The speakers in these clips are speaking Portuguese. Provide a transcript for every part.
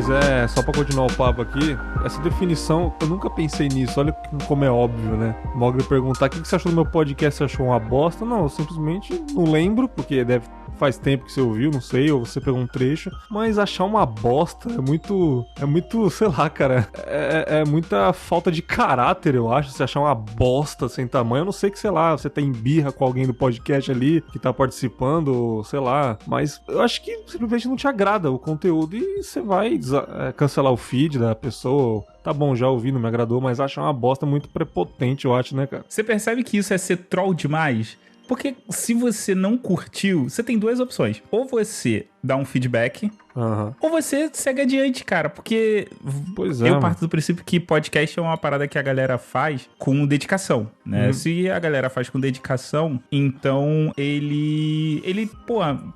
Mas só pra continuar o papo aqui, essa definição, eu nunca pensei nisso, olha como é óbvio, né? Mogli perguntar, o que você achou do meu podcast, você achou uma bosta? Não, eu simplesmente não lembro, porque faz tempo que você ouviu, não sei, ou você pegou um trecho, mas achar uma bosta é muito, sei lá, cara, é muita falta de caráter, eu acho, você achar uma bosta sem tamanho. Eu não sei que, sei lá, você tem birra com alguém do podcast ali, que tá participando, sei lá, mas eu acho que simplesmente não te agrada o conteúdo e você vai cancelar o feed da pessoa. Tá bom, já ouvi, não me agradou, mas acho uma bosta muito prepotente, eu acho, né, cara? Você percebe que isso é ser troll demais? Porque se você não curtiu, você tem duas opções. Ou você dá um feedback, ou você segue adiante, cara. Porque eu parto do princípio que podcast é uma parada que a galera faz com dedicação, né? Se a galera faz com dedicação, então ele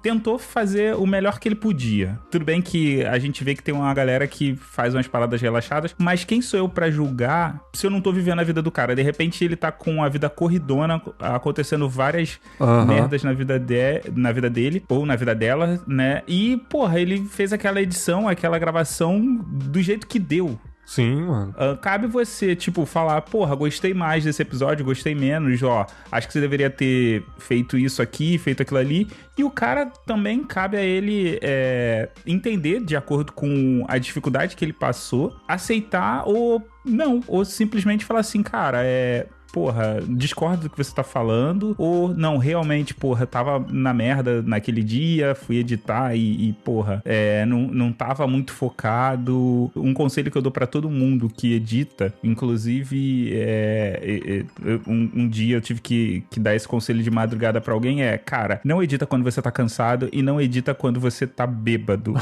tentou fazer o melhor que ele podia. Tudo bem que a gente vê que tem uma galera que faz umas paradas relaxadas, mas quem sou eu pra julgar se eu não tô vivendo a vida do cara? De repente ele tá com a vida corridona, acontecendo várias merdas na vida dele, ou na vida dela, né? E, porra, ele fez aquela edição, aquela gravação do jeito que deu. Sim, mano. Cabe você, tipo, falar, porra, gostei mais desse episódio, gostei menos, ó, acho que você deveria ter feito isso aqui, feito aquilo ali. E o cara também, cabe a ele entender, de acordo com a dificuldade que ele passou, aceitar ou não, ou simplesmente falar assim, cara, porra, discordo do que você tá falando, ou não, realmente, porra, tava na merda naquele dia, fui editar e porra, não tava muito focado. Um conselho que eu dou pra todo mundo que edita, inclusive, um dia eu tive que dar esse conselho de madrugada pra alguém, cara, não edita quando você tá cansado e não edita quando você tá bêbado.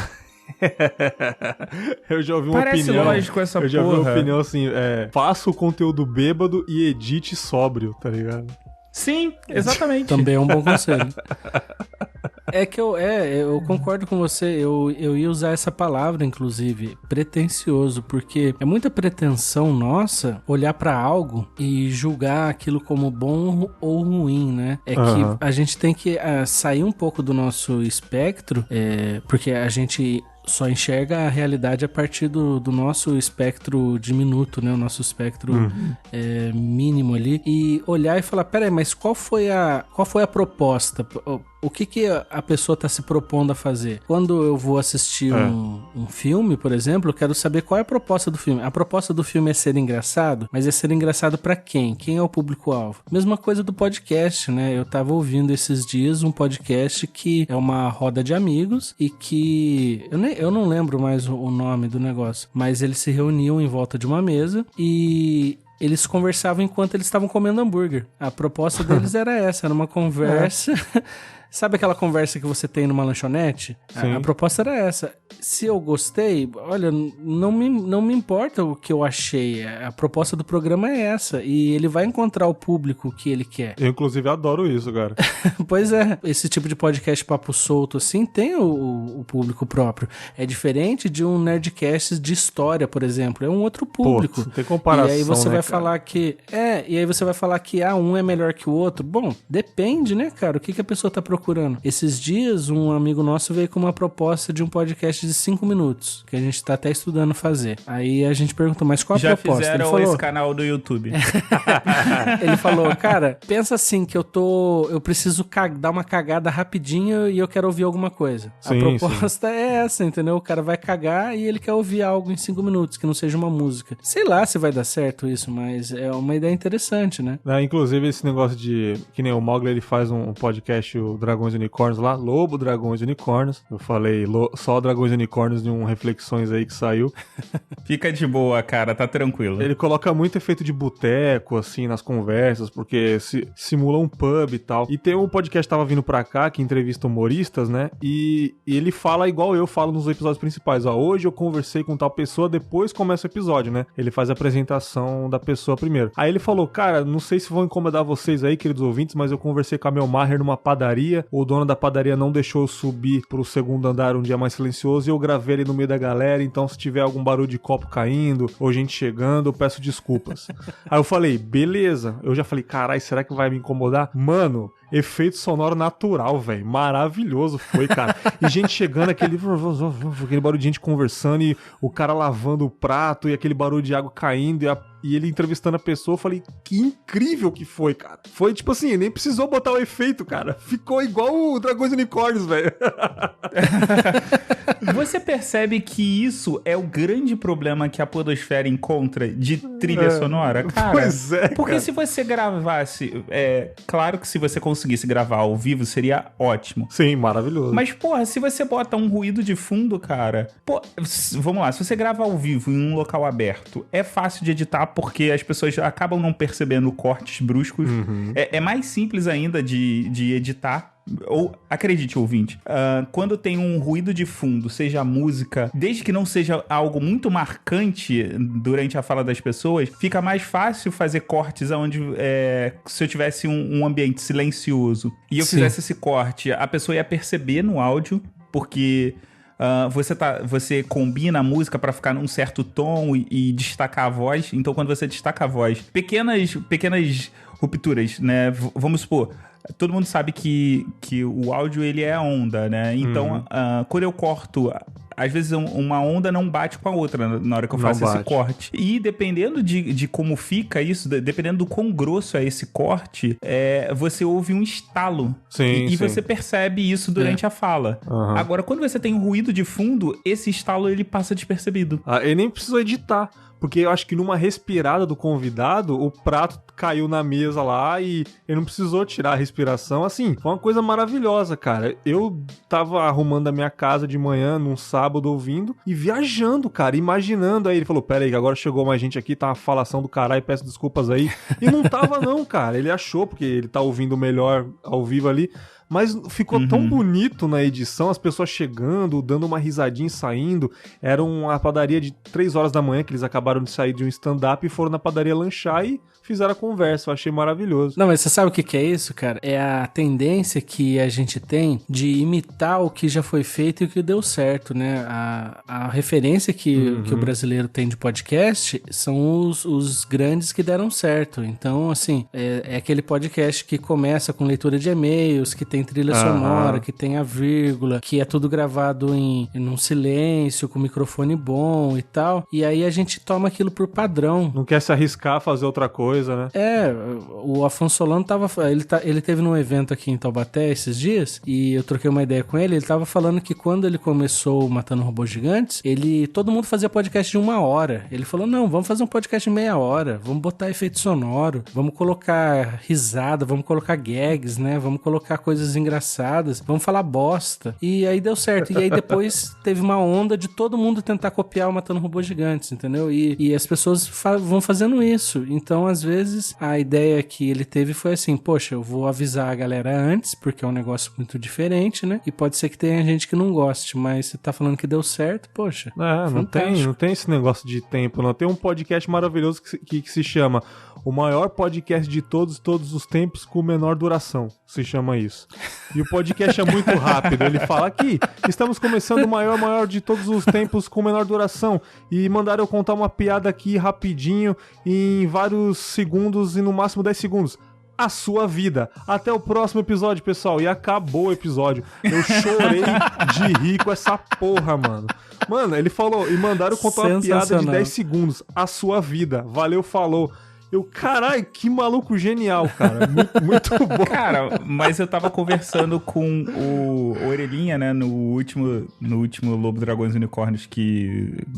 Eu já ouvi uma Parece opinião. lógico essa eu já porra. ouvi uma opinião assim: faça o conteúdo bêbado e edite sóbrio, tá ligado? Sim, exatamente. Também é um bom conselho. Eu concordo com você, eu ia usar essa palavra, inclusive, pretencioso, porque é muita pretensão nossa olhar pra algo e julgar aquilo como bom ou ruim, né? Que a gente tem que sair um pouco do nosso espectro, porque a gente só enxerga a realidade a partir do nosso espectro diminuto, né? O nosso espectro mínimo ali. E olhar e falar, peraí, mas qual foi a proposta? O que a pessoa está se propondo a fazer? Quando eu vou assistir um filme, por exemplo, eu quero saber qual é a proposta do filme. A proposta do filme é ser engraçado, mas é ser engraçado para quem? Quem é o público-alvo? Mesma coisa do podcast, né? Eu tava ouvindo esses dias um podcast que é uma roda de amigos e que... Eu não lembro mais o nome do negócio, mas eles se reuniam em volta de uma mesa e... eles conversavam enquanto eles estavam comendo hambúrguer. A proposta deles era essa, era uma conversa... Sabe aquela conversa que você tem numa lanchonete? A proposta era essa. Se eu gostei, olha, não me importa o que eu achei. A proposta do programa é essa. E ele vai encontrar o público que ele quer. Eu, inclusive, adoro isso, cara. Pois é. Esse tipo de podcast papo solto, assim, tem o público próprio. É diferente de um Nerdcast de história, por exemplo. É um outro público. Pô, tem comparação, e aí você vai cara? falar que... e aí você vai falar que um é melhor que o outro. Bom, depende, né, cara? O que a pessoa tá procurando? Esses dias, um amigo nosso veio com uma proposta de um podcast de 5 minutos, que a gente tá até estudando fazer. Aí a gente perguntou, mas qual a proposta? Já fizeram esse canal do YouTube. Ele falou, cara, pensa assim, que eu preciso dar uma cagada rapidinho e eu quero ouvir alguma coisa. Sim, a proposta é essa, entendeu? O cara vai cagar e ele quer ouvir algo em 5 minutos, que não seja uma música. Sei lá se vai dar certo isso, mas é uma ideia interessante, né? Inclusive, esse negócio de... que nem o Mogli, ele faz um podcast, o Dragões e Unicórnios lá, Lobo, Dragões e Unicórnios. Eu falei só Dragões e Unicórnios em um Reflexões aí que saiu. Fica de boa, cara, tá tranquilo. Ele coloca muito efeito de boteco, assim, nas conversas, porque simula um pub e tal. E tem um podcast que tava vindo pra cá, que entrevista humoristas, né? E ele fala igual eu falo nos episódios principais. Hoje eu conversei com tal pessoa, depois começa o episódio, né? Ele faz a apresentação da pessoa primeiro. Aí ele falou, cara, não sei se vão incomodar vocês aí, queridos ouvintes, mas eu conversei com a Mel Maher numa padaria. O dono da padaria não deixou eu subir pro segundo andar um dia mais silencioso e eu gravei ali no meio da galera, então se tiver algum barulho de copo caindo ou gente chegando, eu peço desculpas. Aí eu falei, beleza. Eu já falei, carai, será que vai me incomodar? Mano, efeito sonoro natural, velho. Maravilhoso foi, cara. E gente chegando, aquele barulho de gente conversando e o cara lavando o prato e aquele barulho de água caindo e ele entrevistando a pessoa. Eu falei, que incrível que foi, cara. Foi tipo assim, nem precisou botar o efeito, cara. Ficou igual o Dragões e Unicórnios, velho. Você percebe que isso é o grande problema que a podosfera encontra de trilha sonora, cara? Pois é, porque cara. Se você gravasse... claro que se você conseguisse gravar ao vivo, seria ótimo. Sim, maravilhoso. Mas, porra, se você bota um ruído de fundo, cara... Pô, vamos lá, se você grava ao vivo em um local aberto, é fácil de editar porque as pessoas acabam não percebendo cortes bruscos. Uhum. É mais simples ainda de editar. Ou, acredite, ouvinte, quando tem um ruído de fundo, seja música, desde que não seja algo muito marcante durante a fala das pessoas, fica mais fácil fazer cortes onde, se eu tivesse um ambiente silencioso e eu fizesse esse corte, a pessoa ia perceber no áudio, porque... você combina a música pra ficar num certo tom e destacar a voz. Então, quando você destaca a voz, pequenas rupturas, né? Vamos supor, todo mundo sabe que o áudio ele é onda, né? Então, quando eu corto... Às vezes uma onda não bate com a outra na hora que eu faço esse corte. E dependendo de como fica isso, dependendo do quão grosso é esse corte, você ouve um estalo. Sim, e você percebe isso durante a fala. Uhum. Agora, quando você tem um ruído de fundo, esse estalo ele passa despercebido. Ele nem precisou editar. Porque eu acho que numa respirada do convidado, o prato caiu na mesa lá e ele não precisou tirar a respiração. Assim, foi uma coisa maravilhosa, cara. Eu tava arrumando a minha casa de manhã, num sábado, ouvindo e viajando, cara, imaginando. Aí ele falou, pera aí, agora chegou mais gente aqui, tá uma falação do caralho, peço desculpas aí. E não tava não, cara. Ele achou, porque ele tá ouvindo melhor ao vivo ali. Mas ficou tão bonito na edição, as pessoas chegando, dando uma risadinha e saindo. Era uma padaria de 3 horas da manhã, que eles acabaram de sair de um stand-up e foram na padaria lanchar e fizeram a conversa. Eu achei maravilhoso. Não, mas você sabe o que é isso, cara? É a tendência que a gente tem de imitar o que já foi feito e o que deu certo, né? A referência que o brasileiro tem de podcast são os grandes que deram certo. Então, assim, é aquele podcast que começa com leitura de e-mails, que tem trilha sonora, que tem a vírgula, que é tudo gravado num silêncio, com microfone bom e tal. E aí a gente toma aquilo por padrão. Não quer se arriscar a fazer outra coisa, né? O Afonso Solano ele teve num evento aqui em Taubaté esses dias, e eu troquei uma ideia com ele tava falando que quando ele começou o Matando Robôs Gigantes, todo mundo fazia podcast de 1 hora. Ele falou, não, vamos fazer um podcast de meia hora, vamos botar efeito sonoro, vamos colocar risada, vamos colocar gags, né? Vamos colocar coisas engraçadas, vamos falar bosta. E aí deu certo. E aí depois teve uma onda de todo mundo tentar copiar o Matando Robôs Gigantes, entendeu? E as pessoas vão fazendo isso. Então, às vezes, a ideia que ele teve foi assim, poxa, eu vou avisar a galera antes, porque é um negócio muito diferente, né? E pode ser que tenha gente que não goste, mas você tá falando que deu certo, poxa. Não tem esse negócio de tempo, não. Tem um podcast maravilhoso que se chama O Maior Podcast de Todos os Tempos com Menor Duração. Se chama isso. E o podcast é muito rápido. Ele fala aqui, estamos começando o maior de todos os tempos com menor duração. E mandaram eu contar uma piada aqui rapidinho, em vários segundos e no máximo 10 segundos. A sua vida. Até o próximo episódio, pessoal. E acabou o episódio. Eu chorei de rir com essa porra, mano. Mano, ele falou, e mandaram contar uma piada de 10 segundos. A sua vida. Valeu, falou. Caralho, que maluco genial, cara. Muito bom. Cara, mas eu tava conversando com o Orelhinha, né, no último Lobo, Dragões e Unicórnios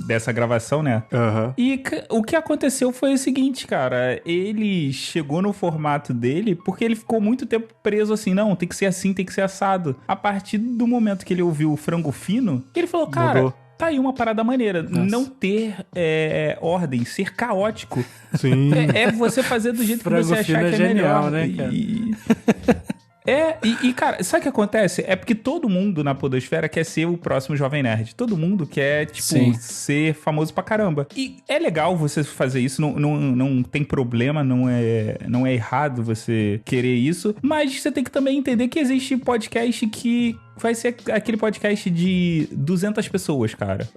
dessa gravação, né? Uhum. E o que aconteceu foi o seguinte, cara. Ele chegou no formato dele porque ele ficou muito tempo preso assim, não, tem que ser assim, tem que ser assado. A partir do momento que ele ouviu o Frango Fino, ele falou, cara... Mudou. Tá aí uma parada maneira. Nossa. Não ter ordem, ser caótico. Sim. É você fazer do jeito que você achar que é genial, melhor. Né, cara? Cara, sabe o que acontece? É porque todo mundo na podosfera quer ser o próximo Jovem Nerd. Todo mundo quer, ser famoso pra caramba. E é legal você fazer isso, não tem problema, não é errado você querer isso, mas você tem que também entender que existe podcast que vai ser aquele podcast de 200 pessoas, cara.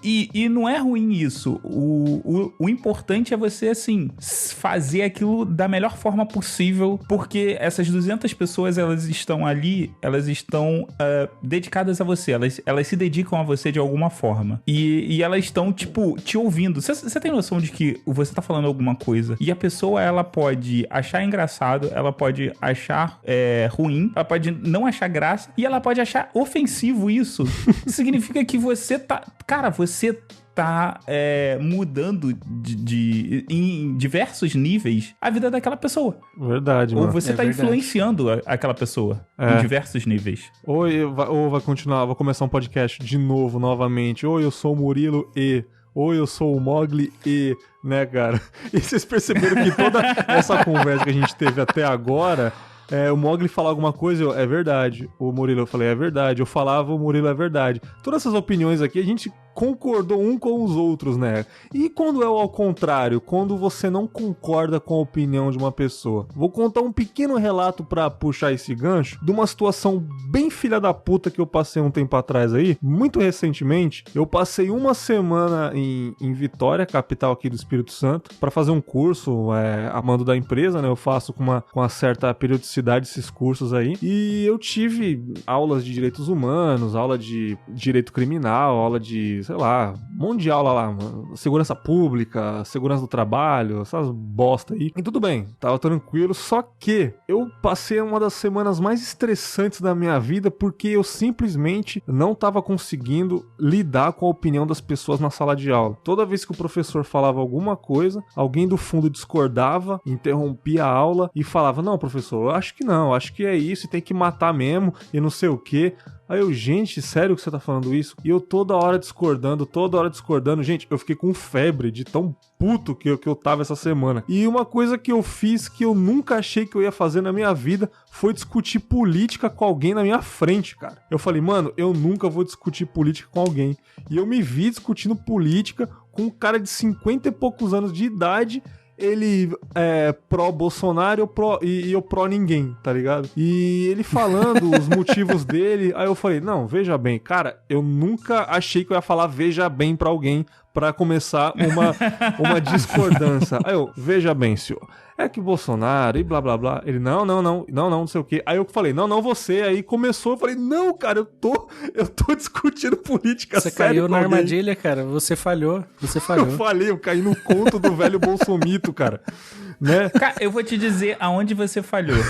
E não é ruim isso. O importante é você, assim, fazer aquilo da melhor forma possível, porque essas 200 pessoas, elas estão ali, elas estão dedicadas a você, elas se dedicam a você de alguma forma. E elas estão, tipo, te ouvindo. Você tem noção de que você tá falando alguma coisa e a pessoa, ela pode achar engraçado, ela pode achar ruim, ela pode não achar graça e ela pode achar ofensivo isso. Significa que você tá... Cara, você tá mudando em diversos níveis a vida daquela pessoa. Verdade, mano. Ou você tá influenciando aquela pessoa em diversos níveis. Ou vai continuar, vou começar um podcast de novo, novamente. Ou eu sou o Murilo e... Ou eu sou o Mogli e... Né, cara? E vocês perceberam que toda essa conversa que a gente teve até agora... o Mogli falar alguma coisa, é verdade. O Murilo, eu falei, é verdade. Eu falava, o Murilo, é verdade. Todas essas opiniões aqui, a gente concordou um com os outros, né? E quando é ao contrário, quando você não concorda com a opinião de uma pessoa? Vou contar um pequeno relato pra puxar esse gancho de uma situação bem filha da puta que eu passei um tempo atrás aí. Muito recentemente, eu passei uma semana em Vitória, capital aqui do Espírito Santo, pra fazer um curso a mando da empresa, né? Eu faço com uma certa periodicidade esses cursos aí. E eu tive aulas de direitos humanos, aula de direito criminal, aula de, sei lá, um monte de aula lá, mano. Segurança pública, segurança do trabalho, essas bosta aí. E tudo bem, tava tranquilo, só que eu passei uma das semanas mais estressantes da minha vida porque eu simplesmente não tava conseguindo lidar com a opinião das pessoas na sala de aula. Toda vez que o professor falava alguma coisa, alguém do fundo discordava, interrompia a aula e falava, não, professor, eu acho que não, acho que é isso, e tem que matar mesmo, e não sei o quê. Aí eu, gente, sério que você tá falando isso? E eu toda hora discordando. Gente, eu fiquei com febre de tão puto que eu tava essa semana. E uma coisa que eu fiz que eu nunca achei que eu ia fazer na minha vida foi discutir política com alguém na minha frente, cara. Eu falei, mano, eu nunca vou discutir política com alguém. E eu me vi discutindo política com um cara de 50 e poucos anos de idade. Ele é pró-Bolsonaro e eu pró-ninguém, tá ligado? E ele falando os motivos dele, aí eu falei, não, veja bem, cara, eu nunca achei que eu ia falar veja bem pra alguém pra começar uma discordância. Aí eu, veja bem, senhor, é que Bolsonaro e blá blá blá. Ele, não sei o quê. Aí eu falei, não, você. Aí começou, eu falei, não, cara, eu tô discutindo política séria. Você caiu na armadilha, cara, você falhou. Eu caí no conto do velho bolsomito, cara. Né? Cara, eu vou te dizer aonde você falhou.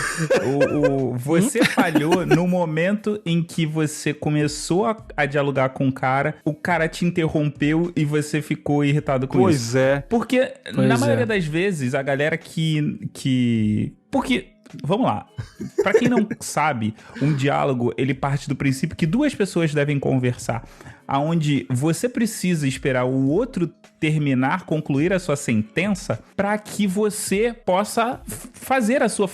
Você falhou no momento em que você começou a dialogar com o cara te interrompeu e você ficou irritado com isso. Pois é. Porque, na maioria das vezes, a galera Porque... Vamos lá. Pra quem não sabe, um diálogo, ele parte do princípio que duas pessoas devem conversar, aonde você precisa esperar o outro concluir a sua sentença para que você possa fazer a sua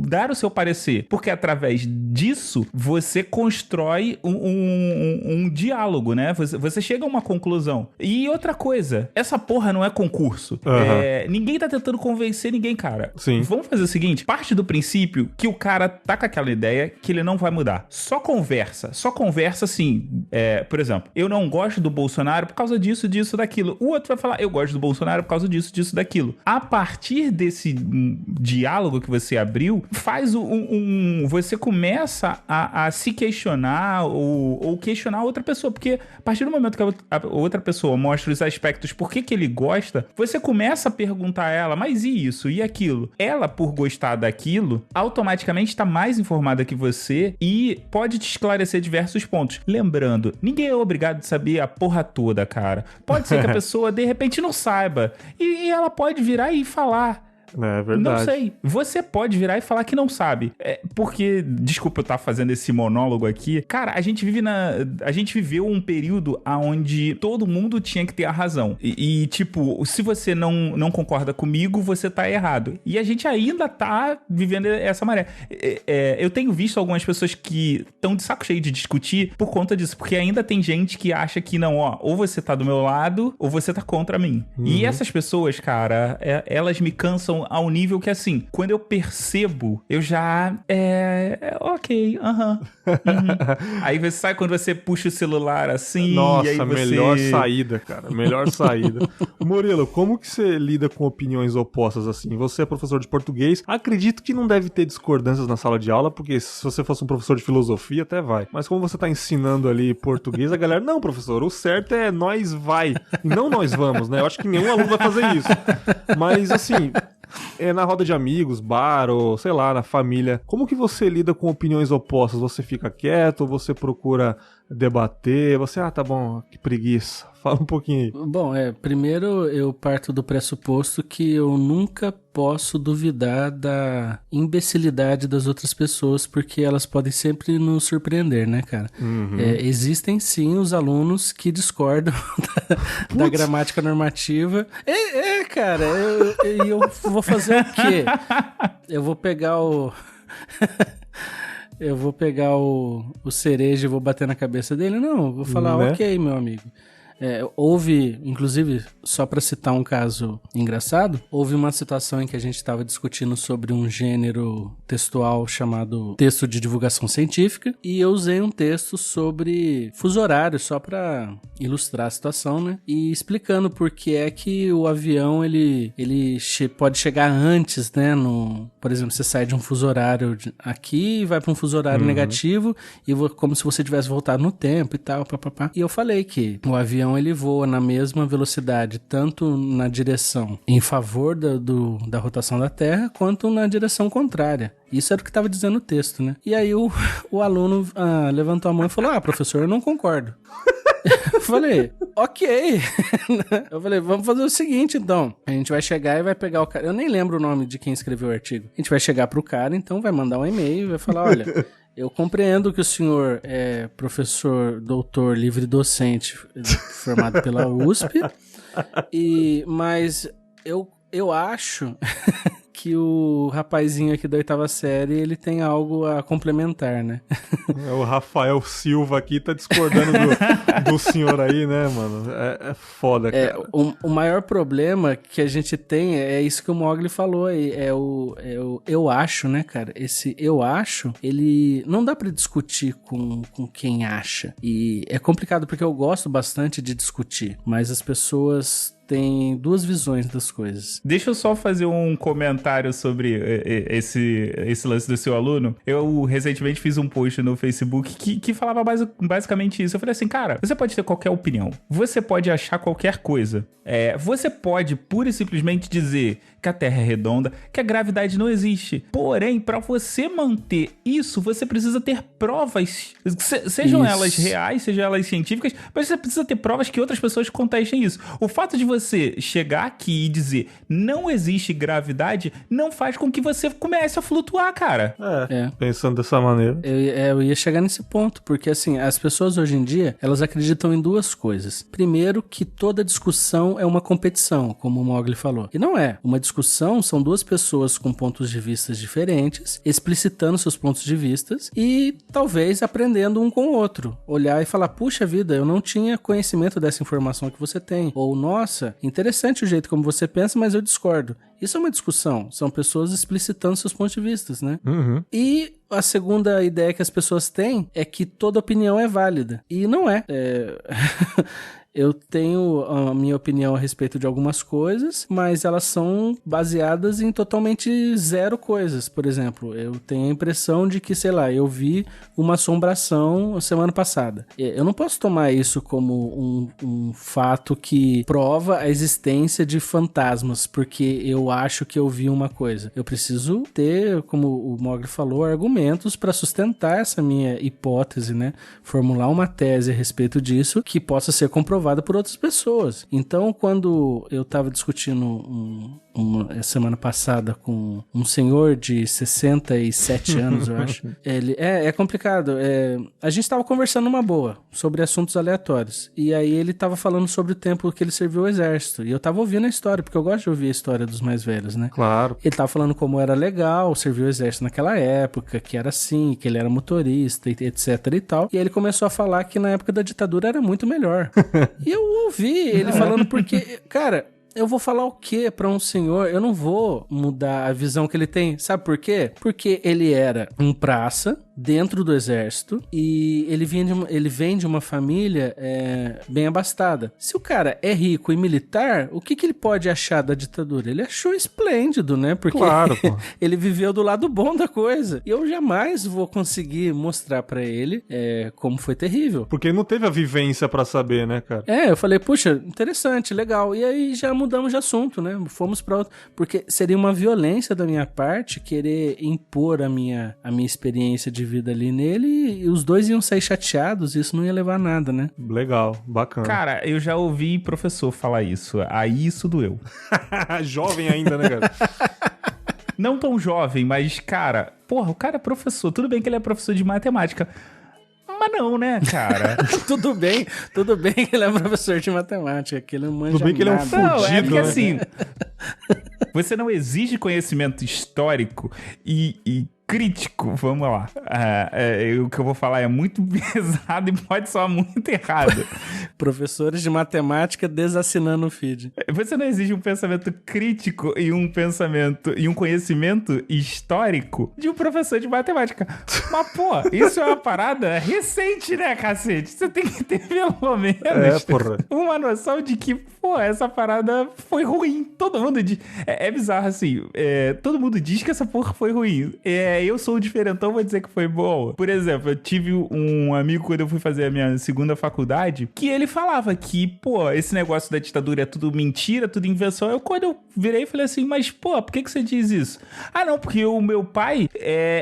dar o seu parecer. Porque através disso, você constrói um diálogo, né? Você chega a uma conclusão. E outra coisa, essa porra não é concurso. Uhum. Ninguém tá tentando convencer ninguém, cara. Sim. Vamos fazer o seguinte, parte do princípio que o cara tá com aquela ideia que ele não vai mudar. Só conversa assim, por exemplo, eu não gosto do Bolsonaro por causa disso, daquilo. O outro vai falar, eu gosto do Bolsonaro por causa disso, daquilo. A partir desse diálogo que você abriu, faz você começa a se questionar ou questionar outra pessoa, porque a partir do momento que a outra pessoa mostra os aspectos por que ele gosta, você começa a perguntar a ela, mas e isso, e aquilo? Ela, por gostar daquilo, automaticamente está mais informada que você e pode te esclarecer diversos pontos. Lembrando, ninguém é obrigado a saber a porra toda, cara. Pode ser que a pessoa, de repente, não saiba. E ela pode virar e falar. É verdade. Não sei. Você pode virar e falar que não sabe. Porque, desculpa eu estar fazendo esse monólogo aqui. Cara, a gente viveu um período onde todo mundo tinha que ter a razão. Tipo, se você não concorda comigo, você tá errado. E a gente ainda tá vivendo essa maré. Eu tenho visto algumas pessoas que estão de saco cheio de discutir por conta disso. Porque ainda tem gente que acha que não, ou você tá do meu lado, ou você tá contra mim. Uhum. E essas pessoas, cara, elas me cansam ao nível que, assim, quando eu percebo, eu já... ok, Aí você sai quando você puxa o celular assim... Nossa, e aí você... melhor saída, cara. Melhor saída. Murilo, como que você lida com opiniões opostas assim? Você é professor de português. Acredito que não deve ter discordâncias na sala de aula, porque se você fosse um professor de filosofia, até vai. Mas como você tá ensinando ali português, a galera... Não, professor, o certo é nós vai. E não nós vamos, né? Eu acho que nenhum aluno vai fazer isso. Mas, assim... na roda de amigos, bar ou, sei lá, na família, como que você lida com opiniões opostas? Você fica quieto ou você procura debater? Você, tá bom, que preguiça. Fala um pouquinho aí. Bom, primeiro eu parto do pressuposto que eu nunca posso duvidar da imbecilidade das outras pessoas, porque elas podem sempre nos surpreender, né, cara? Existem sim os alunos que discordam da gramática normativa. Cara, eu vou fazer o quê? Eu vou pegar o... Eu vou pegar o cereja e vou bater na cabeça dele? Não, eu vou falar, ok, meu amigo. Houve, inclusive, só para citar um caso engraçado, houve uma situação em que a gente estava discutindo sobre um gênero textual chamado texto de divulgação científica, e eu usei um texto sobre fuso horário, só para ilustrar a situação, né? E explicando por que é que o avião, ele pode chegar antes, né? Por exemplo, você sai de um fuso horário aqui e vai para um fuso horário negativo, e como se você tivesse voltado no tempo e tal, papapá. E eu falei que o avião ele voa na mesma velocidade, tanto na direção em favor da rotação da Terra, quanto na direção contrária. Isso era o que estava dizendo o texto, né? E aí o aluno levantou a mão e falou, professor, eu não concordo. Eu falei, ok. Eu falei, vamos fazer o seguinte, então. A gente vai chegar e vai pegar o cara. Eu nem lembro o nome de quem escreveu o artigo. A gente vai chegar pro cara, então vai mandar um e-mail e vai falar, olha... Eu compreendo que o senhor é professor, doutor, livre docente, formado pela USP, mas eu acho que o rapazinho aqui da 8ª série, ele tem algo a complementar, né? O Rafael Silva aqui tá discordando do senhor aí, né, mano? É foda, cara. O maior problema que a gente tem é isso que o Mogli falou aí, eu acho, né, cara? Esse eu acho, ele não dá pra discutir com quem acha. E é complicado porque eu gosto bastante de discutir, mas as pessoas... tem duas visões das coisas. Deixa eu só fazer um comentário sobre esse lance do seu aluno. Eu recentemente fiz um post no Facebook que falava basicamente isso. Eu falei assim, cara, você pode ter qualquer opinião. Você pode achar qualquer coisa. Você pode pura e simplesmente dizer que a Terra é redonda, que a gravidade não existe. Porém, para você manter isso, você precisa ter provas, sejam elas reais, sejam elas científicas, mas você precisa ter provas que outras pessoas contestem isso. O fato de você chegar aqui e dizer não existe gravidade não faz com que você comece a flutuar, cara. Pensando dessa maneira. Eu ia chegar nesse ponto, porque assim, as pessoas hoje em dia, elas acreditam em duas coisas. Primeiro, que toda discussão é uma competição, como o Mogli falou. E não é. Uma discussão são duas pessoas com pontos de vista diferentes, explicitando seus pontos de vista e talvez aprendendo um com o outro. Olhar e falar, puxa vida, eu não tinha conhecimento dessa informação que você tem. Ou, nossa, interessante o jeito como você pensa, mas eu discordo. Isso é uma discussão. São pessoas explicitando seus pontos de vista, né? E a segunda ideia que as pessoas têm é que toda opinião é válida. E não é. Eu tenho a minha opinião a respeito de algumas coisas, mas elas são baseadas em totalmente zero coisas. Por exemplo, eu tenho a impressão de que, sei lá, eu vi uma assombração semana passada. Eu não posso tomar isso como um fato que prova a existência de fantasmas, porque eu acho que eu vi uma coisa. Eu preciso ter, como o Mogli falou, argumentos para sustentar essa minha hipótese, né? Formular uma tese a respeito disso que possa ser comprovada por outras pessoas. Então, quando eu estava discutindo semana passada com um senhor de 67 anos, eu acho. Ele é complicado. A gente estava conversando numa boa sobre assuntos aleatórios. E aí ele estava falando sobre o tempo que ele serviu ao exército. E eu estava ouvindo a história, porque eu gosto de ouvir a história dos mais velhos, né? Claro. Ele estava falando como era legal servir o exército naquela época, que era assim, que ele era motorista, etc e tal. E aí ele começou a falar que na época da ditadura era muito melhor. E eu ouvi ele falando porque, cara... eu vou falar o quê pra um senhor? Eu não vou mudar a visão que ele tem. Sabe por quê? Porque ele era um praça dentro do exército e ele vem de uma família bem abastada. Se o cara é rico e militar, o que ele pode achar da ditadura? Ele achou esplêndido, né? Porque claro, pô. Ele viveu do lado bom da coisa. E eu jamais vou conseguir mostrar pra ele como foi terrível. Porque ele não teve a vivência pra saber, né, cara? Eu falei, puxa, interessante, legal. E aí já mudamos de assunto, né? Fomos pra outro. Porque seria uma violência da minha parte querer impor a minha experiência de vida ali nele e os dois iam sair chateados e isso não ia levar a nada, né? Legal, bacana. Cara, eu já ouvi professor falar isso. Aí isso doeu. Jovem ainda, né, cara? Não tão jovem, mas, cara... Porra, o cara é professor. Tudo bem que ele é professor de matemática. Mas não, né, cara? Tudo bem que ele é professor de matemática, que ele não manja nada. Tudo bem que ele é um fudido, não, é porque né? assim... Você não exige conhecimento histórico e crítico, vamos lá. O que eu vou falar é muito pesado e pode soar muito errado. Professores de matemática desassinando o feed. Você não exige um pensamento crítico e um conhecimento histórico de um professor de matemática. Mas, pô, isso é uma parada recente, né, cacete? Você tem que ter pelo menos uma noção de que, pô, essa parada foi ruim. Todo mundo diz... É bizarro, assim. Todo mundo diz que essa porra foi ruim. Eu sou o diferentão, vou dizer que foi boa. Por exemplo, eu tive um amigo quando eu fui fazer a minha segunda faculdade, que ele falava que, pô, esse negócio da ditadura é tudo mentira, tudo invenção. Quando eu virei e falei assim, mas, pô, por que você diz isso? Ah, não, porque o meu pai,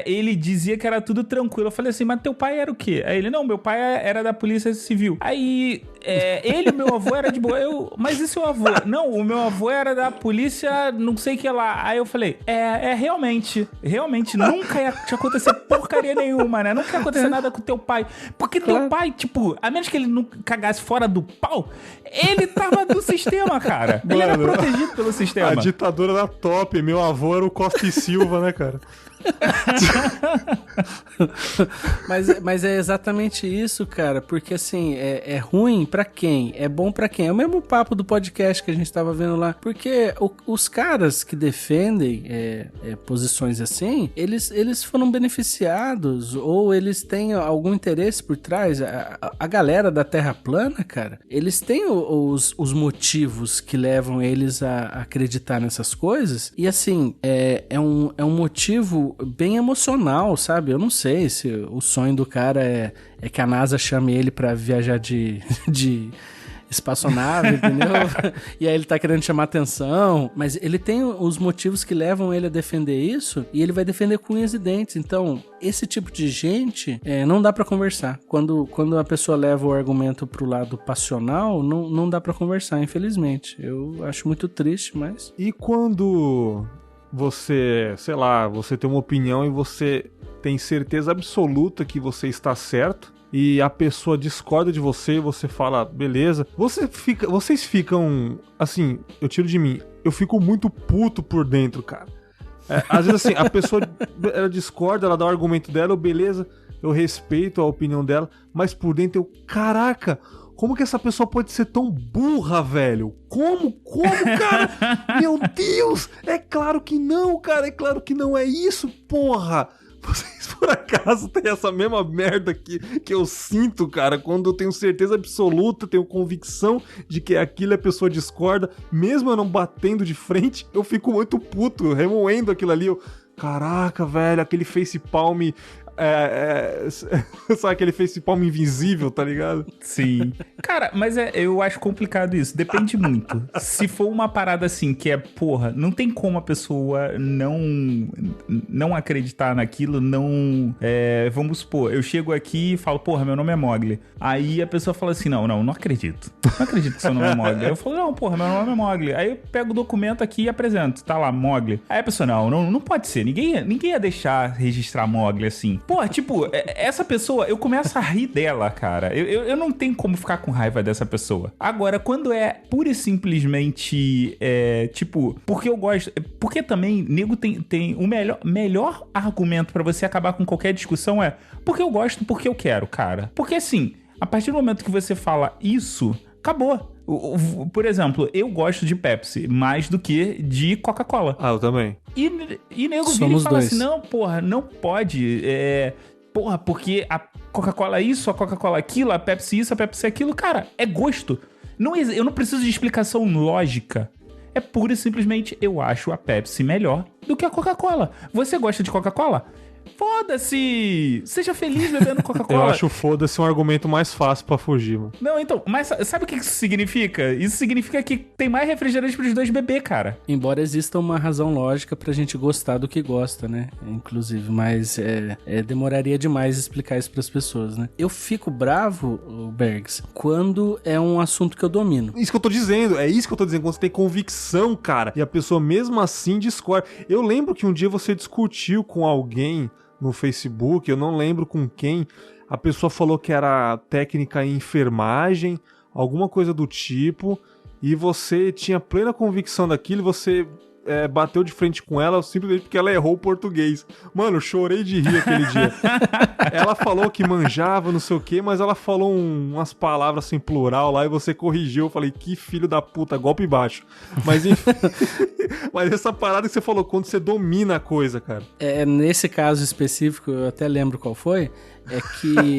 ele dizia que era tudo tranquilo. Eu falei assim, mas teu pai era o quê? Aí ele, não, meu pai era da Polícia Civil. Aí, meu avô era de boa. Mas e seu avô? Não, o meu avô era da polícia, não sei o que lá. Aí eu falei, realmente, nunca ia te acontecer porcaria nenhuma, né? Nunca ia acontecer nada com teu pai. Porque teu pai, tipo, a menos que ele não cagasse fora do pau, ele tava do sistema, cara. Ele era protegido pelo sistema. A ditadura era top. Meu avô era o Costa e Silva, né, cara? mas é exatamente isso, cara, porque assim, é ruim pra quem? É bom pra quem? É o mesmo papo do podcast que a gente tava vendo lá, porque os caras que defendem posições assim, eles foram beneficiados ou eles têm algum interesse por trás. A galera da Terra plana, cara, eles têm os motivos que levam eles a acreditar nessas coisas, e assim, é um motivo bem emocional, sabe? Eu não sei se o sonho do cara é que a NASA chame ele pra viajar de espaçonave, entendeu? E aí ele tá querendo chamar atenção, mas ele tem os motivos que levam ele a defender isso, e ele vai defender com unhas e dentes. Então, esse tipo de gente não dá pra conversar. Quando a pessoa leva o argumento pro lado passional, não dá pra conversar, infelizmente. Eu acho muito triste, mas... E quando... você, sei lá, você tem uma opinião e você tem certeza absoluta que você está certo e a pessoa discorda de você e você fala, beleza. Vocês ficam, assim, eu tiro de mim, eu fico muito puto por dentro, cara. Às vezes assim, a pessoa ela discorda, ela dá o argumento dela, beleza, eu respeito a opinião dela, mas por dentro eu, caraca... Como que essa pessoa pode ser tão burra, velho? Como, cara? Meu Deus! É claro que não, cara. É claro que não é isso, porra. Vocês, por acaso, têm essa mesma merda que eu sinto, cara? Quando eu tenho certeza absoluta, tenho convicção de que é aquilo, a pessoa discorda. Mesmo eu não batendo de frente, eu fico muito puto, remoendo aquilo ali. Caraca, velho, aquele facepalm... sabe aquele facepalm invisível, tá ligado? Sim. Cara, mas eu acho complicado isso. Depende muito. Se for uma parada assim que porra, não tem como a pessoa não acreditar naquilo, vamos supor, eu chego aqui e falo, porra, meu nome é Mogli. Aí a pessoa fala assim, não acredito. Não acredito que seu nome é Mogli. Aí eu falo, não, porra, meu nome é Mogli. Aí eu pego o documento aqui e apresento. Tá lá, Mogli. Aí a pessoa, não pode ser. Ninguém ia deixar registrar Mogli assim. Pô, tipo, essa pessoa, eu começo a rir dela, cara. Eu não tenho como ficar com raiva dessa pessoa. Agora, quando é pura e simplesmente, tipo, porque eu gosto... Porque também, nego tem o melhor argumento pra você acabar com qualquer discussão porque eu gosto, porque eu quero, cara. Porque assim, a partir do momento que você fala isso... Acabou. Por exemplo, eu gosto de Pepsi mais do que de Coca-Cola. Ah, eu também. E nego vira e fala assim, não, porra, não pode. Porra, porque a Coca-Cola isso, a Coca-Cola aquilo, a Pepsi isso, a Pepsi aquilo. Cara, é gosto. Eu não preciso de explicação lógica. É pura e simplesmente eu acho a Pepsi melhor do que a Coca-Cola. Você gosta de Coca-Cola? Foda-se! Seja feliz bebendo Coca-Cola. Eu acho foda-se um argumento mais fácil pra fugir, mano. Não, então, mas sabe o que isso significa? Isso significa que tem mais refrigerante pros dois beber, cara. Embora exista uma razão lógica pra gente gostar do que gosta, né? Inclusive, mas demoraria demais explicar isso pras pessoas, né? Eu fico bravo, Bergs, quando é um assunto que eu domino. Isso que eu tô dizendo, quando você tem convicção, cara, e a pessoa mesmo assim discorda. Eu lembro que um dia você discutiu com alguém no Facebook, eu não lembro com quem, a pessoa falou que era técnica em enfermagem, alguma coisa do tipo, e você tinha plena convicção daquilo, e você bateu de frente com ela simplesmente porque ela errou o português. Mano, eu chorei de rir aquele dia. Ela falou que manjava, não sei o que, mas ela falou umas palavras assim, plural lá, e você corrigiu. Eu falei, que filho da puta, golpe baixo. Mas enfim... Mas essa parada que você falou, quando você domina a coisa, cara. Nesse caso específico, eu até lembro qual foi, é que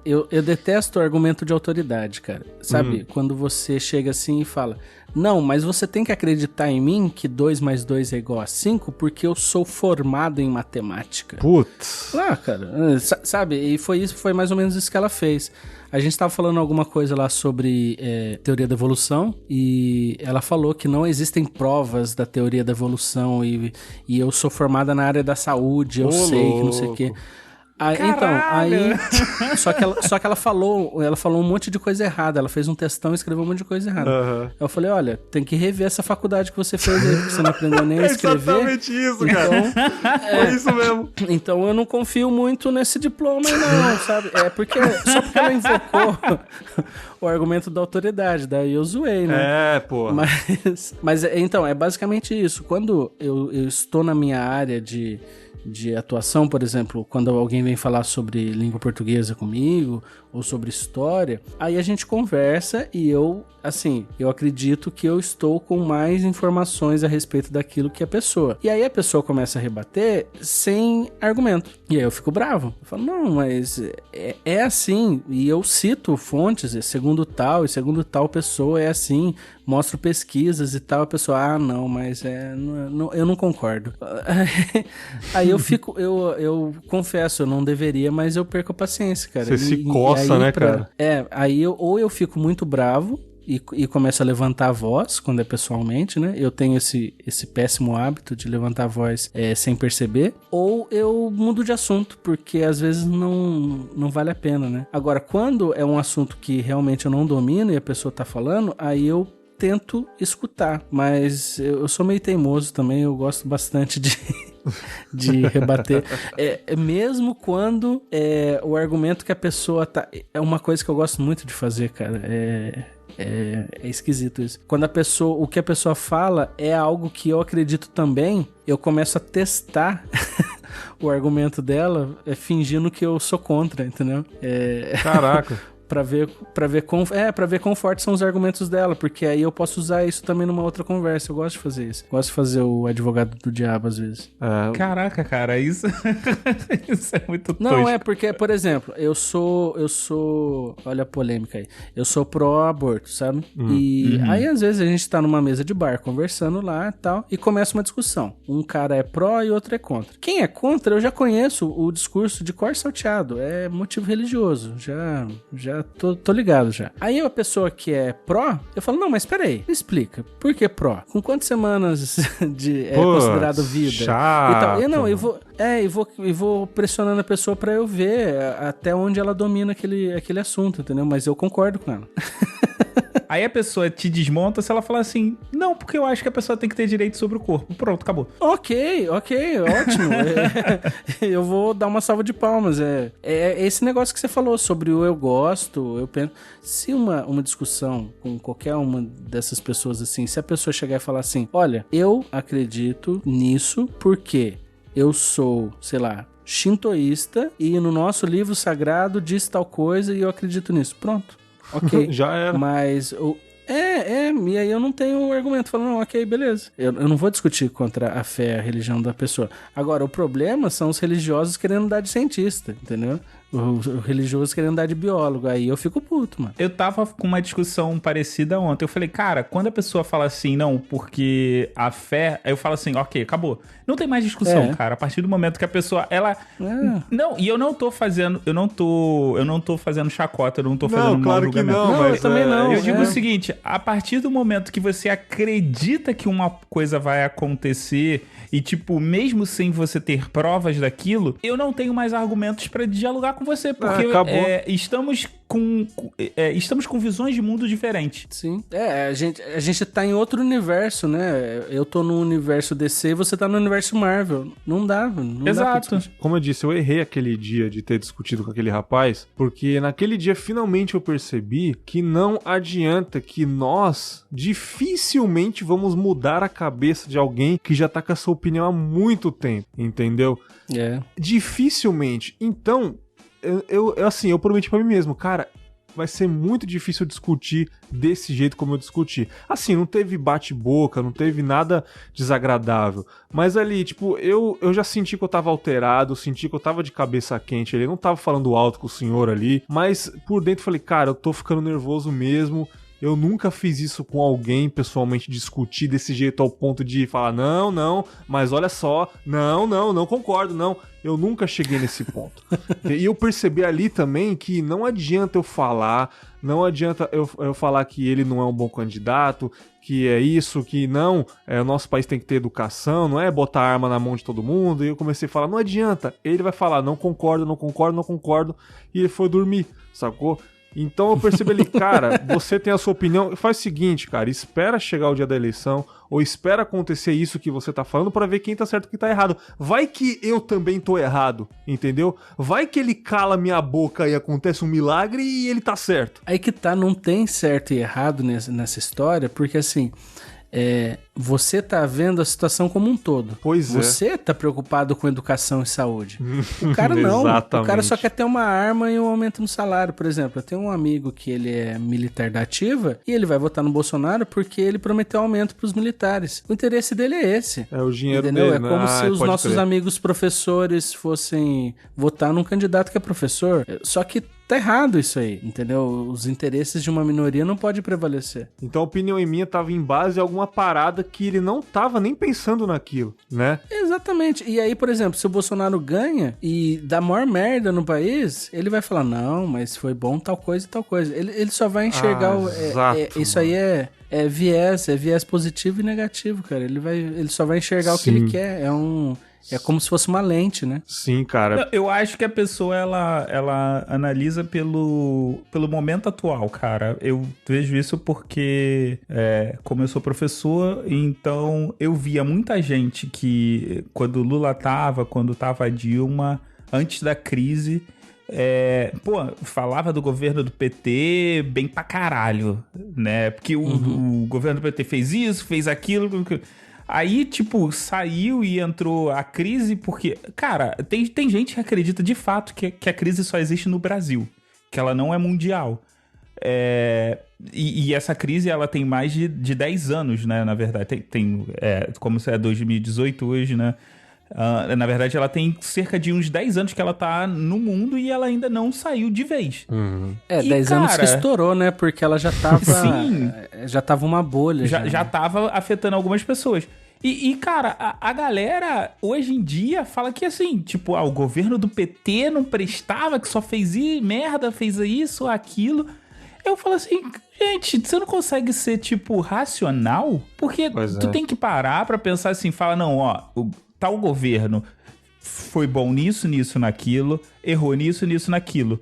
eu detesto o argumento de autoridade, cara. Sabe? Quando você chega assim e fala, não, mas você tem que acreditar em mim que 2 mais 2 é igual a 5 porque eu sou formado em matemática. Putz. Cara, sabe? E foi mais ou menos isso que ela fez. A gente estava falando alguma coisa lá sobre teoria da evolução e ela falou que não existem provas da teoria da evolução e eu sou formada na área da saúde, eu sei que não sei o quê. Só que ela falou um monte de coisa errada. Ela fez um textão e escreveu um monte de coisa errada. Uhum. Eu falei, olha, tem que rever essa faculdade que você fez aí, porque você não aprendeu nem a escrever. É exatamente isso, cara. Foi isso mesmo. Então eu não confio muito nesse diploma aí não, sabe? Só porque ela invocou o argumento da autoridade, daí eu zoei, né? Pô. Mas então, é basicamente isso. Quando eu estou na minha área de atuação, por exemplo, quando alguém vem falar sobre língua portuguesa comigo ou sobre história, aí a gente conversa e eu acredito que eu estou com mais informações a respeito daquilo que a pessoa. E aí a pessoa começa a rebater sem argumento. E aí eu fico bravo. Eu falo, não, mas é assim. E eu cito fontes, segundo tal pessoa é assim. Mostro pesquisas e tal. A pessoa, não, mas eu não concordo. Aí eu confesso, eu não deveria, mas eu perco a paciência, cara. Você se coça, né, cara? Aí eu fico muito bravo e começo a levantar a voz quando é pessoalmente, né? Eu tenho esse péssimo hábito de levantar a voz sem perceber. Ou eu mudo de assunto, porque às vezes não vale a pena, né? Agora, quando é um assunto que realmente eu não domino e a pessoa tá falando, aí eu tento escutar, mas eu sou meio teimoso também, eu gosto bastante de rebater, mesmo quando o argumento que a pessoa tá... É uma coisa que eu gosto muito de fazer, cara, é esquisito isso. Quando o que a pessoa fala é algo que eu acredito também, eu começo a testar o argumento dela, fingindo que eu sou contra, entendeu? Caraca. Pra ver quão fortes são os argumentos dela, porque aí eu posso usar isso também numa outra conversa. Eu gosto de fazer isso. Gosto de fazer o advogado do diabo às vezes. Caraca, cara, isso é muito tosco. Não, porque, por exemplo, eu sou, olha a polêmica aí, eu sou pró-aborto, sabe? E aí às vezes a gente tá numa mesa de bar conversando lá e tal, e começa uma discussão. Um cara é pró e outro é contra. Quem é contra, eu já conheço o discurso de cor salteado, é motivo religioso, já tô ligado já. Aí a pessoa que é pró, eu falo, não, mas peraí, me explica, por que pró? Com quantas semanas é considerado vida? Chato. E vou pressionando a pessoa pra eu ver até onde ela domina aquele assunto, entendeu? Mas eu concordo com ela. Aí a pessoa te desmonta se ela falar assim, não, porque eu acho que a pessoa tem que ter direito sobre o corpo. Pronto, acabou. Ok, ótimo. Eu vou dar uma salva de palmas. Esse negócio que você falou sobre o eu gosto, eu penso... Se uma discussão com qualquer uma dessas pessoas assim, se a pessoa chegar e falar assim, olha, eu acredito nisso porque eu sou, sei lá, shintoísta e no nosso livro sagrado diz tal coisa e eu acredito nisso. Pronto. Ok. Já era. Mas E aí eu não tenho um argumento falando, não, ok, beleza. Eu não vou discutir contra a fé, a religião da pessoa. Agora, o problema são os religiosos querendo dar de cientista, entendeu? O religioso querendo dar de biólogo, aí eu fico puto, mano. Eu tava com uma discussão parecida ontem, eu falei, cara, quando a pessoa fala assim, não, porque a fé, aí eu falo assim, ok, acabou. Não tem mais discussão, cara, a partir do momento que a pessoa, ela... Não, e eu não tô fazendo, eu não tô fazendo chacota, eu não tô fazendo um claro que não, mas eu também não. Eu digo o seguinte, a partir do momento que você acredita que uma coisa vai acontecer e, tipo, mesmo sem você ter provas daquilo, eu não tenho mais argumentos pra dialogar com você, porque estamos com visões de mundo diferentes. Sim. A gente tá em outro universo, né? Eu tô no universo DC e você tá no universo Marvel. Não dá, não Exato. dá. Como eu disse, eu errei aquele dia de ter discutido com aquele rapaz, porque naquele dia finalmente eu percebi que não adianta, que nós dificilmente vamos mudar a cabeça de alguém que já tá com essa opinião há muito tempo, entendeu? Dificilmente. Então, eu prometi pra mim mesmo, cara, vai ser muito difícil discutir desse jeito como eu discuti. Assim, não teve bate-boca, não teve nada desagradável. Mas ali, tipo, eu já senti que eu tava alterado, senti que eu tava de cabeça quente. Ele não tava falando alto com o senhor ali, mas por dentro eu falei, cara, eu tô ficando nervoso mesmo. Eu nunca fiz isso com alguém, pessoalmente, discutir desse jeito ao ponto de falar, não, mas olha só, não concordo, não. Eu nunca cheguei nesse ponto. E eu percebi ali também que não adianta eu falar, não adianta eu falar que ele não é um bom candidato, que é isso, que não, o nosso país tem que ter educação, não é botar arma na mão de todo mundo. E eu comecei a falar, não adianta. Ele vai falar, não concordo, e ele foi dormir, sacou? Então eu percebi ali, cara, você tem a sua opinião, faz o seguinte, cara, espera chegar o dia da eleição, ou espera acontecer isso que você tá falando pra ver quem tá certo e quem tá errado. Vai que eu também tô errado, entendeu? Vai que ele cala minha boca e acontece um milagre e ele tá certo. Aí que tá, não tem certo e errado nessa história, porque assim... você tá vendo a situação como um todo. Pois é. Você tá preocupado com educação e saúde. O cara não. Exatamente. O cara só quer ter uma arma e um aumento no salário, por exemplo. Eu tenho um amigo que ele é militar da ativa e ele vai votar no Bolsonaro porque ele prometeu aumento pros militares. O interesse dele é esse. É o dinheiro entendeu? dele. É como se os nossos amigos professores fossem votar num candidato que é professor. Só que tá errado isso aí, entendeu? Os interesses de uma minoria não pode prevalecer. Então a opinião em minha tava em base a alguma parada que ele não tava nem pensando naquilo, né? Exatamente. E aí, por exemplo, se o Bolsonaro ganha e dá maior merda no país, ele vai falar, não, mas foi bom tal coisa e tal coisa. Ele só vai enxergar... isso aí é viés positivo e negativo, cara. Ele só vai enxergar o que ele quer. É como se fosse uma lente, né? Sim, cara. Eu acho que a pessoa, ela analisa pelo momento atual, cara. Eu vejo isso porque, como eu sou professor, então eu via muita gente que, quando Lula quando tava a Dilma, antes da crise... falava do governo do PT bem pra caralho, né? Porque o governo do PT fez isso, fez aquilo... Aí, tipo, saiu e entrou a crise porque... Cara, tem gente que acredita de fato que a crise só existe no Brasil. Que ela não é mundial. E essa crise, ela tem mais de 10 anos, né? Na verdade, como se é 2018 hoje, né? Na verdade, ela tem cerca de uns 10 anos que ela tá no mundo e ela ainda não saiu de vez. 10 anos que estourou, né? Porque ela já tava... Sim. Já tava uma bolha. Já tava afetando algumas pessoas. E cara, a galera hoje em dia fala que assim, tipo, o governo do PT não prestava, que só fez merda, fez isso, aquilo. Eu falo assim, gente, você não consegue ser, tipo, racional? Porque tu tem que parar pra pensar assim, fala, não, tal governo foi bom nisso, naquilo, errou nisso, naquilo.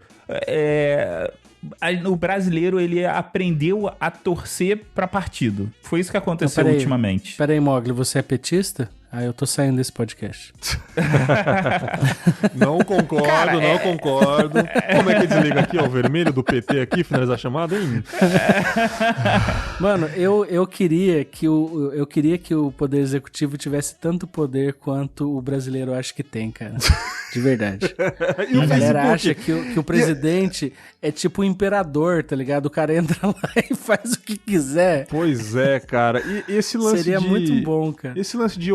O brasileiro, ele aprendeu a torcer pra partido. Foi isso que aconteceu ultimamente. Peraí, Mogli, você é petista? Aí eu tô saindo desse podcast. Não concordo, cara, não concordo. Como é que desliga aqui, ó, o vermelho do PT aqui, finalizar a chamada, hein? Mano, eu queria que o Poder Executivo tivesse tanto poder quanto o brasileiro acha que tem, cara. De verdade. A galera acha que o presidente é tipo o imperador, tá ligado? O cara entra lá e faz o que quiser. Pois é, cara. E esse lance seria muito bom, cara. Esse lance de,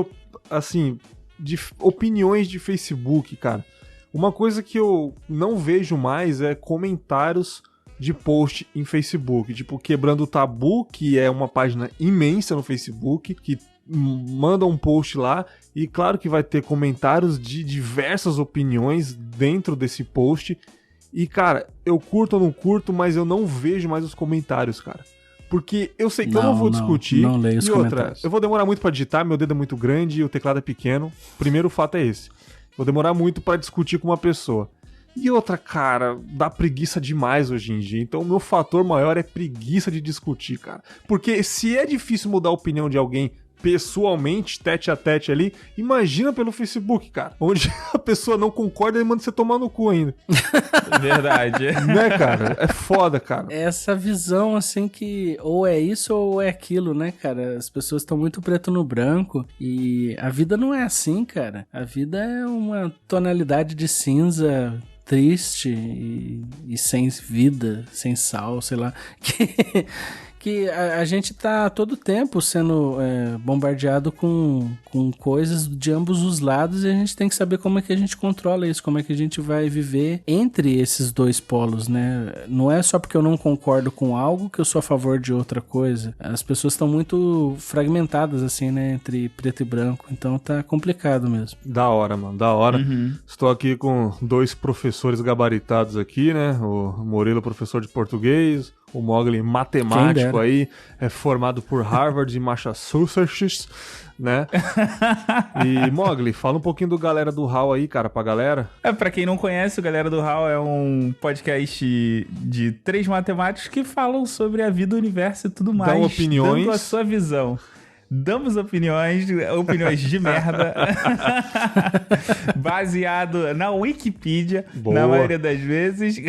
assim, de opiniões de Facebook, cara. Uma coisa que eu não vejo mais é comentários de post em Facebook. Tipo, Quebrando o Tabu, que é uma página imensa no Facebook, que manda um post lá e claro que vai ter comentários de diversas opiniões dentro desse post. E, cara, eu curto ou não curto, mas eu não vejo mais os comentários, cara. Porque eu sei que eu não vou discutir. Não leio os comentários. Eu vou demorar muito pra digitar, meu dedo é muito grande e o teclado é pequeno. Primeiro fato é esse. Vou demorar muito pra discutir com uma pessoa. E outra, cara, dá preguiça demais hoje em dia. Então o meu fator maior é preguiça de discutir, cara. Porque se é difícil mudar a opinião de alguém pessoalmente, tete a tete ali, imagina pelo Facebook, cara, onde a pessoa não concorda e manda você tomar no cu ainda. Verdade. Né, cara? É foda, cara. Essa visão, assim, que ou é isso ou é aquilo, né, cara? As pessoas estão muito preto no branco e a vida não é assim, cara. A vida é uma tonalidade de cinza triste e sem vida, sem sal, sei lá, que a gente tá todo tempo sendo bombardeado com coisas de ambos os lados e a gente tem que saber como é que a gente controla isso, como é que a gente vai viver entre esses dois polos, né? Não é só porque eu não concordo com algo que eu sou a favor de outra coisa. As pessoas estão muito fragmentadas, assim, né? Entre preto e branco, então tá complicado mesmo. Da hora, mano, da hora. Uhum. Estou aqui com 2 professores gabaritados aqui, né? O Murilo, professor de português, o Mogli, matemático aí, é formado por Harvard e Massachusetts, né? E Mogli, fala um pouquinho do Galera do HAL aí, cara, pra galera. Pra quem não conhece, o Galera do HAL é um podcast de 3 matemáticos que falam sobre a vida, o universo e tudo mais. Dão opiniões. Dando a sua visão. Damos opiniões de merda, baseado na Wikipedia, Boa. Na maioria das vezes.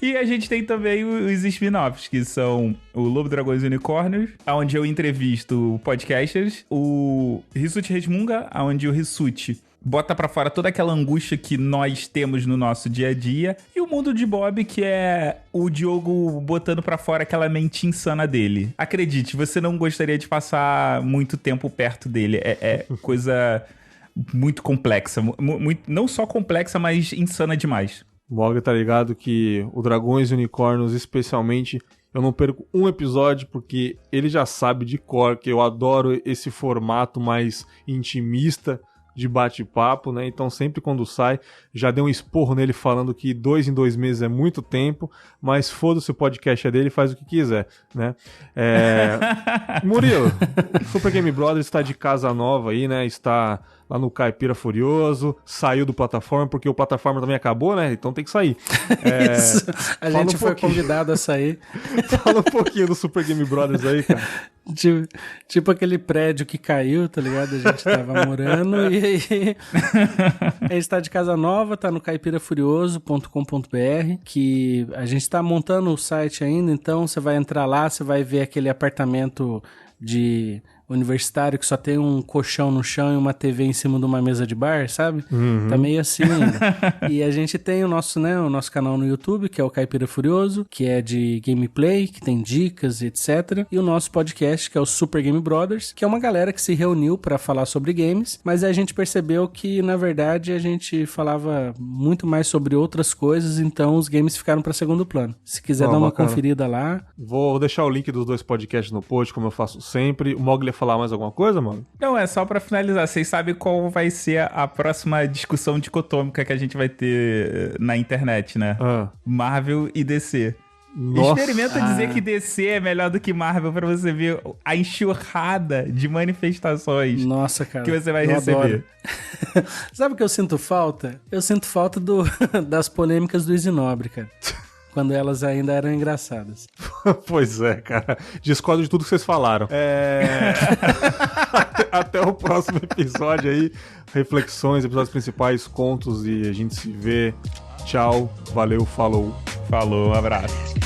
E a gente tem também os spin-offs, que são o Lobo, Dragões e Unicórnios, onde eu entrevisto podcasters, o Rissuti Resmunga, onde o Rissuti bota pra fora toda aquela angústia que nós temos no nosso dia a dia. E o Mundo de Bob, que é o Diogo botando pra fora aquela mente insana dele. Acredite, você não gostaria de passar muito tempo perto dele. É coisa muito complexa. Não só complexa, mas insana demais. O Mogli tá ligado que o Dragões e Unicórnios, especialmente, eu não perco um episódio porque ele já sabe de cor que eu adoro esse formato mais intimista de bate-papo, né? Então sempre quando sai, já dei um esporro nele falando que 2 em 2 meses é muito tempo, mas foda-se, o podcast é dele, faz o que quiser, né? Murilo, o Super Game Brothers está de casa nova aí, né? Está lá no Caipira Furioso, saiu do Plataforma, porque o Plataforma também acabou, né? Então tem que sair. Isso, a gente foi convidado a sair. Fala um pouquinho do Super Game Brothers aí, cara. Tipo aquele prédio que caiu, tá ligado? A gente tava morando e aí a gente tá de casa nova, tá no caipirafurioso.com.br, que a gente tá montando o site ainda, então você vai entrar lá, você vai ver aquele apartamento de universitário que só tem um colchão no chão e uma TV em cima de uma mesa de bar, sabe? Uhum. Tá meio assim ainda. E a gente tem o nosso canal no YouTube, que é o Caipira Furioso, que é de gameplay, que tem dicas e etc. E o nosso podcast, que é o Super Game Brothers, que é uma galera que se reuniu pra falar sobre games, mas a gente percebeu que, na verdade, a gente falava muito mais sobre outras coisas, então os games ficaram pra segundo plano. Se quiser dar uma conferida lá... Vou deixar o link dos 2 podcasts no post, como eu faço sempre. O Mogli falar mais alguma coisa, mano? Não, é só pra finalizar. Vocês sabem qual vai ser a próxima discussão dicotômica que a gente vai ter na internet, né? Marvel e DC. Nossa. Experimenta dizer que DC é melhor do que Marvel pra você ver a enxurrada de manifestações. Nossa, cara, que você vai receber. Sabe o que eu sinto falta? Eu sinto falta das polêmicas do Isinobre, cara. Quando elas ainda eram engraçadas. Pois é, cara. Discordo de tudo que vocês falaram. Até o próximo episódio aí. Reflexões, episódios principais, contos e a gente se vê. Tchau, valeu, falou. Falou, um abraço.